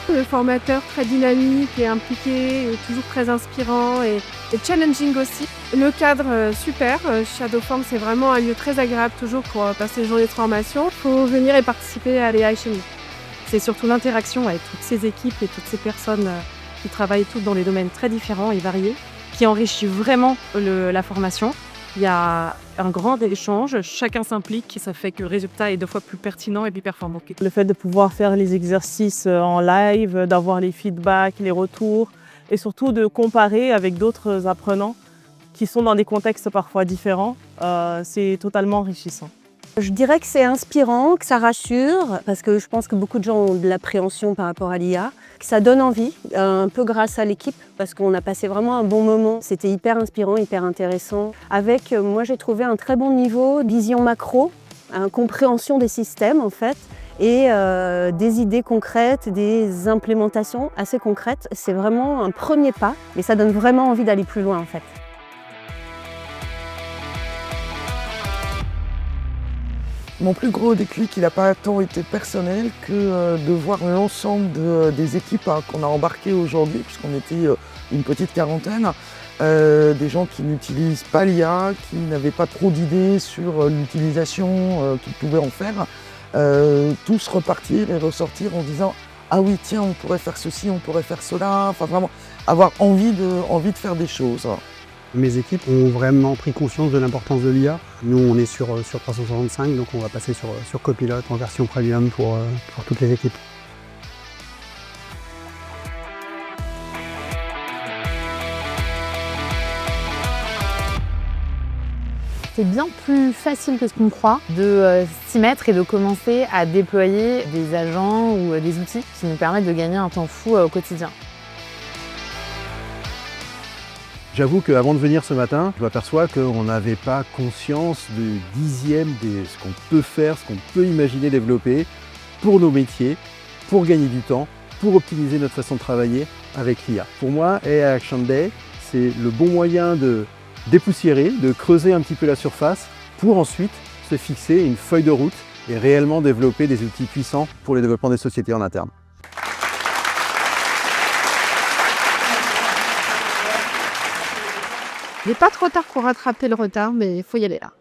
Le formateur très dynamique et impliqué, toujours très inspirant et challenging aussi. Le cadre super, Shadowform c'est vraiment un lieu très agréable toujours pour passer les journées de formation. Il faut venir et participer à l'AI chez nous. C'est surtout l'interaction avec toutes ces équipes et toutes ces personnes qui travaillent toutes dans des domaines très différents et variés, qui enrichit vraiment la formation. Il y a un grand échange, chacun s'implique et ça fait que le résultat est 2 fois plus pertinent et plus performant. Le fait de pouvoir faire les exercices en live, d'avoir les feedbacks, les retours et surtout de comparer avec d'autres apprenants qui sont dans des contextes parfois différents, c'est totalement enrichissant. Je dirais que c'est inspirant, que ça rassure, parce que je pense que beaucoup de gens ont de l'appréhension par rapport à l'IA, que ça donne envie, un peu grâce à l'équipe, parce qu'on a passé vraiment un bon moment. C'était hyper inspirant, hyper intéressant. Avec, moi j'ai trouvé un très bon niveau, vision macro, compréhension des systèmes en fait, et des idées concrètes, des implémentations assez concrètes. C'est vraiment un premier pas, mais ça donne vraiment envie d'aller plus loin en fait. Mon plus gros déclic, il n'a pas tant été personnel que de voir l'ensemble des équipes qu'on a embarquées aujourd'hui, puisqu'on était une petite quarantaine, des gens qui n'utilisent pas l'IA, qui n'avaient pas trop d'idées sur l'utilisation qu'ils pouvaient en faire, tous repartir et ressortir en disant « Ah oui, tiens, on pourrait faire ceci, on pourrait faire cela », enfin vraiment avoir envie de faire des choses. Mes équipes ont vraiment pris conscience de l'importance de l'IA. Nous, on est sur 365, donc on va passer sur Copilot en version premium pour toutes les équipes. C'est bien plus facile que ce qu'on croit de s'y mettre et de commencer à déployer des agents ou des outils qui nous permettent de gagner un temps fou au quotidien. J'avoue qu'avant de venir ce matin, je m'aperçois qu'on n'avait pas conscience du dixième de ce qu'on peut faire, ce qu'on peut imaginer développer pour nos métiers, pour gagner du temps, pour optimiser notre façon de travailler avec l'IA. Pour moi, AI Action Day, c'est le bon moyen de dépoussiérer, de creuser un petit peu la surface pour ensuite se fixer une feuille de route et réellement développer des outils puissants pour le développement des sociétés en interne. Il n'est pas trop tard pour rattraper le retard, mais il faut y aller là.